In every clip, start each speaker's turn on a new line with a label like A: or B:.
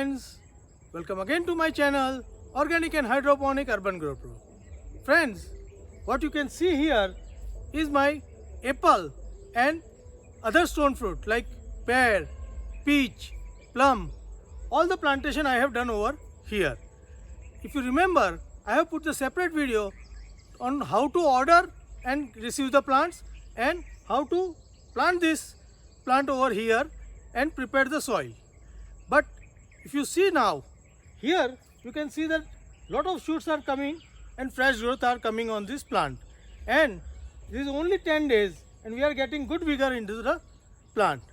A: friends, welcome again to my channel Organic and Hydroponic Urban Grow Pro. Friends, what you can see here is my apple and other stone fruit like pear, peach, plum, all the plantation I have done over here. If you remember, I have put the separate video on how to order and receive the plants and how to plant this plant over here and prepare the soil. But if you see now, here you can see that lot of shoots are coming and fresh growth are coming on this plant, and this is only 10 days and we are getting good vigor into the plant.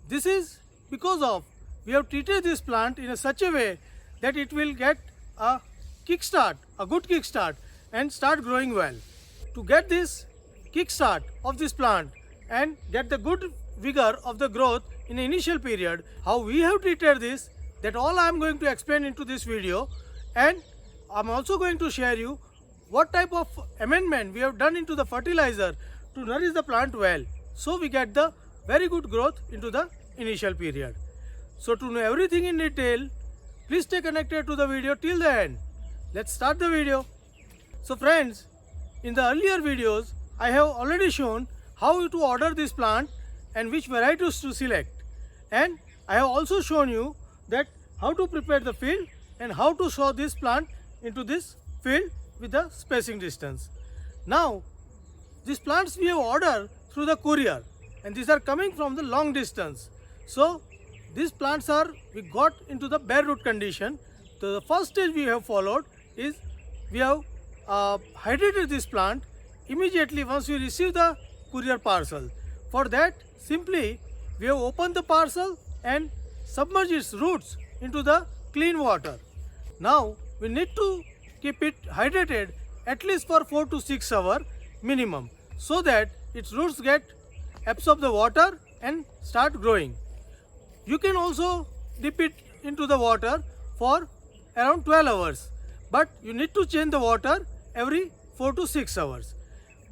A: This is because of we have treated this plant in such a way that it will get a kickstart, a good kickstart, and start growing well. To get this kickstart of this plant and get the good vigor of the growth in the initial period, how we have treated this, that all I am going to explain into this video, and I am also going to share you what type of amendment we have done into the fertilizer to nourish the plant well, so we get the very good growth into the initial period. So to know everything in detail, please stay connected to the video till the end. Let's start the video. So friends, in the earlier videos, I have already shown how to order this plant and which varieties to select. And I have also shown you that how to prepare the field and how to sow this plant into this field with the spacing distance. Now, these plants we have ordered through the courier and these are coming from the long distance. So, these plants we got into the bare root condition. So, the first stage we have followed is we have hydrated this plant immediately once we receive the courier parcel. For that, simply we have opened the parcel and submerged its roots into the clean water. Now we need to keep it hydrated at least for 4 to 6 hours minimum, so that its roots get absorb the water and start growing. You can also dip it into the water for around 12 hours, but you need to change the water every 4 to 6 hours.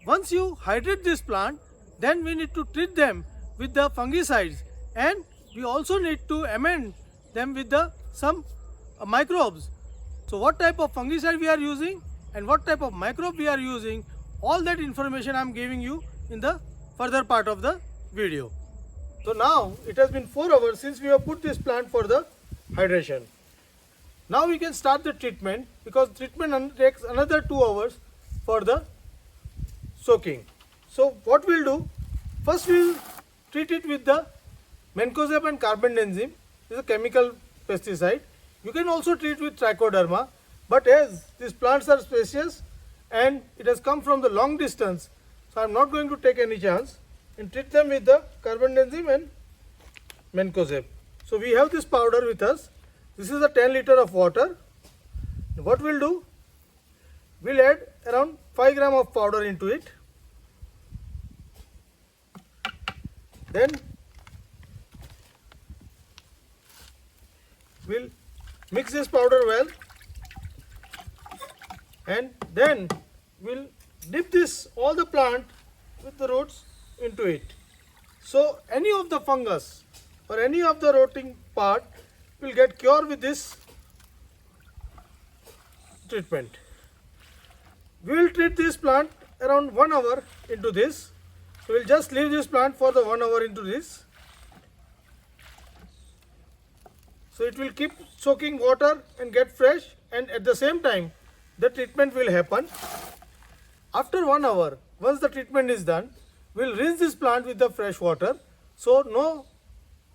A: Once you hydrate this plant, then we need to treat them with the fungicides, and we also need to amend them with some microbes. So what type of fungicide we are using and what type of microbe we are using, all that information I am giving you in the further part of the video. So now it has been 4 hours since we have put this plant for the hydration. Now we can start the treatment, because treatment takes another 2 hours for the soaking. So what we'll do, first we'll treat it with the mancozeb and carbendazim. This is a chemical pesticide. You can also treat with trichoderma, but as these plants are spacious and it has come from the long distance, so I am not going to take any chance and treat them with the carbendazim and mancozeb. So we have this powder with us. This is a 10 liter of water. What we'll do, we'll add around 5 gram of powder into it. Then we'll mix this powder well, and then we'll dip this all the plant with the roots into it. So any of the fungus or any of the rotting part will get cured with this treatment. We will treat this plant around 1 hour into this. So we'll just leave this plant for the 1 hour into this. So it will keep soaking water and get fresh, and at the same time the treatment will happen. After 1 hour, once the treatment is done, we'll rinse this plant with the fresh water, so no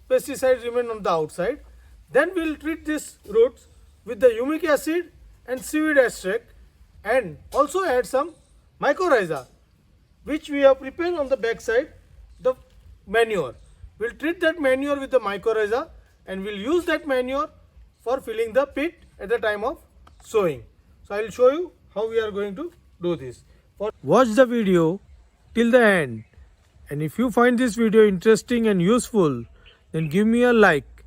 A: pesticides remain on the outside. Then we'll treat these roots with the humic acid and seaweed extract, and also add some mycorrhiza, which we have prepared on the back side, the manure. We'll treat that manure with the mycorrhiza and we'll use that manure for filling the pit at the time of sowing. So I will show you how we are going to do this. Watch the video till the end, and if you find this video interesting and useful, then give me a like.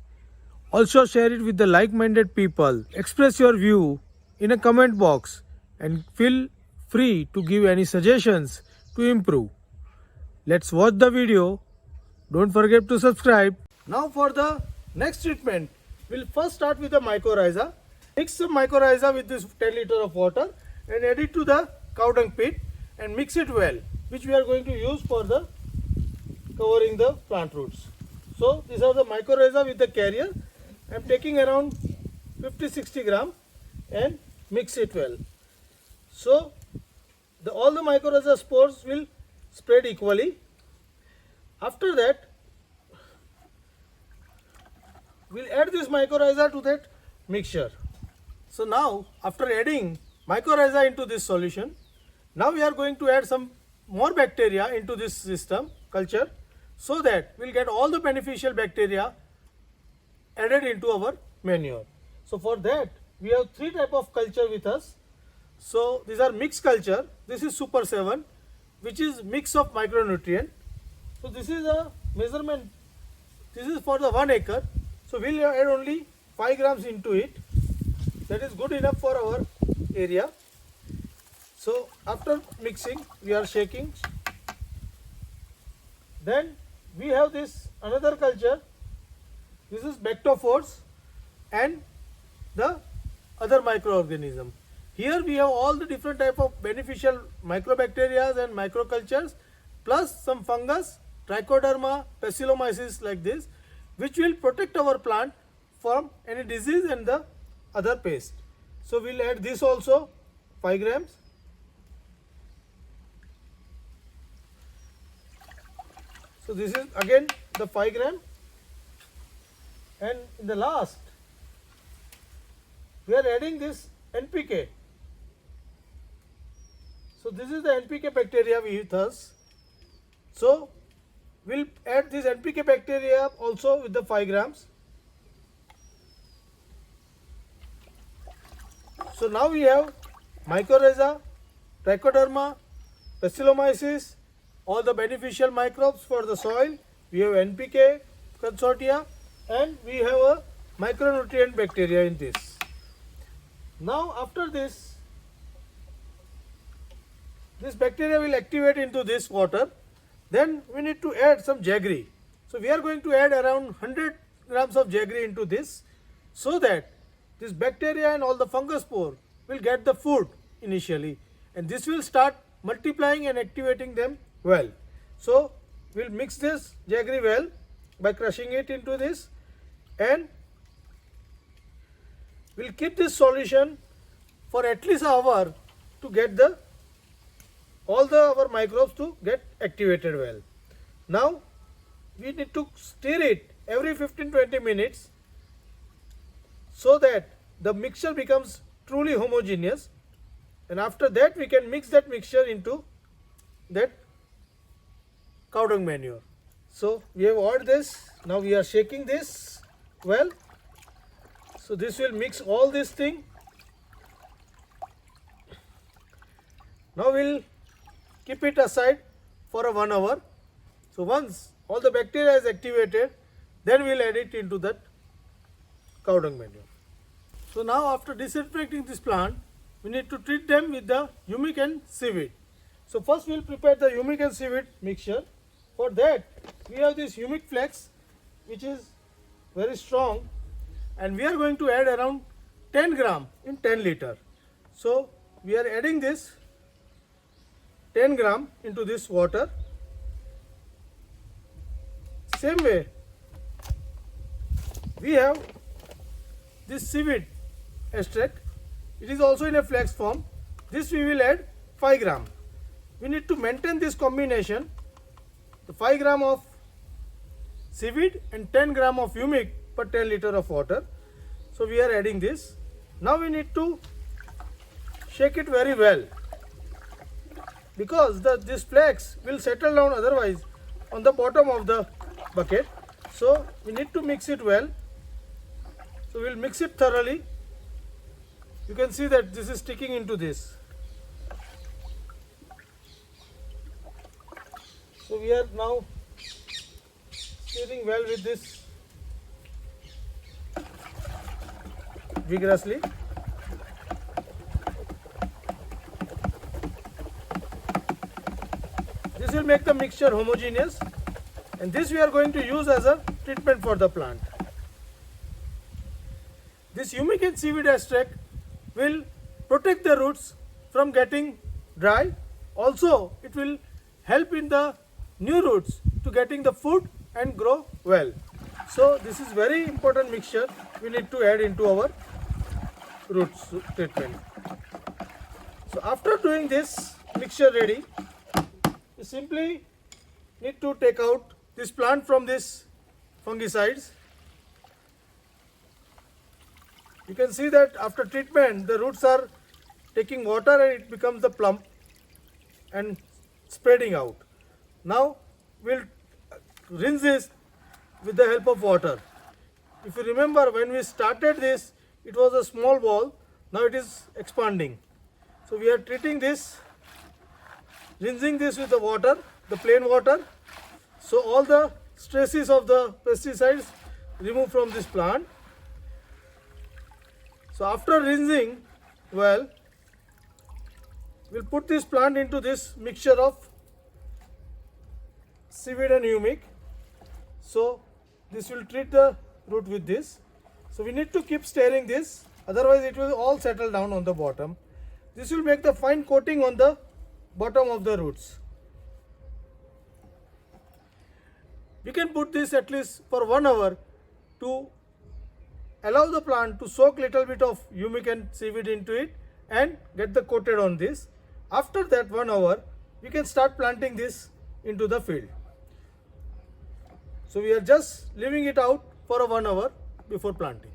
A: Also share it with the like-minded people. Express your view in a comment box and feel free to give any suggestions to improve. Let's watch the video. Don't forget to subscribe. Now for the next treatment, we'll first start with the mycorrhiza. Mix some mycorrhiza with this 10 liter of water and add it to the cow dung pit and mix it well, which we are going to use for the covering the plant roots. So these are the mycorrhiza with the carrier. I am taking around 50-60 gram and mix it well. So all the mycorrhiza spores will spread equally. After that, we'll add this mycorrhiza to that mixture. So now, after adding mycorrhiza into this solution, now we are going to add some more bacteria into this system culture, so that we'll get all the beneficial bacteria added into our manure. So for that, we have three types of culture with us. So these are mixed culture. This is Super 7, which is mix of micronutrient. So this is a measurement. This is for the 1 acre. So we'll add only 5 grams into it. That is good enough for our area. So after mixing, we are shaking. Then we have this another culture. This is Bactophores and the other microorganism. Here we have all the different type of beneficial microbacteria and microcultures, plus some fungus, trichoderma, bacillomyces like this, which will protect our plant from any disease and the other pest. So we'll add this also, 5 grams. So this is again the 5 gram. And in the last, we are adding this NPK. So this is the NPK bacteria with us. So we'll add this NPK bacteria also with the 5 grams. So now we have mycorrhiza, trichoderma, bacillomyces, all the beneficial microbes for the soil. We have NPK consortia and we have a micronutrient bacteria in this. Now after this bacteria will activate into this water. Then we need to add some jaggery. So we are going to add around 100 grams of jaggery into this, so that this bacteria and all the fungus spore will get the food initially, and this will start multiplying and activating them well. So we'll mix this jaggery well by crushing it into this, and we'll keep this solution for at least an hour to get our microbes to get activated well. Now we need to stir it every 15-20 minutes, so that the mixture becomes truly homogeneous, and after that we can mix that mixture into that cow dung manure. So we have added this. Now we are shaking this well. So this will mix all this thing. Now we'll keep it aside for 1 hour. So once all the bacteria is activated, then we'll add it into that cow dung manure. So now after disinfecting this plant, we need to treat them with the humic and seaweed. So first we'll prepare the humic and seaweed mixture. For that, we have this humic flex, which is very strong, and we are going to add around 10 gram in 10 liter. So we are adding this 10 gram into this water. Same way, we have this seaweed extract. It is also in a flex form. This we will add 5 gram. We need to maintain this combination, the 5 gram of seaweed and 10 gram of humic per 10 liter of water. So we are adding this. Now we need to shake it very well, because this flex will settle down otherwise on the bottom of the bucket. So we need to mix it well. So we will mix it thoroughly. You can see that this is sticking into this. So we are now stirring well with this vigorously. This will make the mixture homogeneous, and this we are going to use as a treatment for the plant. This humic and seaweed extract will protect the roots from getting dry. Also, it will help in the new roots to getting the food and grow well. So this is very important mixture we need to add into our roots treatment. So after doing this mixture ready, you simply need to take out this plant from this fungicides. You can see that after treatment the roots are taking water and it becomes the plump and spreading out. Now we'll rinse this with the help of water. If you remember, when we started this, it was a small ball, now it is expanding. So we are treating this, rinsing this with the water, the plain water, so all the stresses of the pesticides remove from this plant. So after rinsing well, we'll put this plant into this mixture of seaweed and humic. So this will treat the root with this. So we need to keep stirring this, otherwise it will all settle down on the bottom. This will make the fine coating on the bottom of the roots. We can put this at least for 1 hour to allow the plant to soak little bit of humic and seaweed into it and get the coated on this. After that 1 hour, we can start planting this into the field. So we are just leaving it out for 1 hour before planting.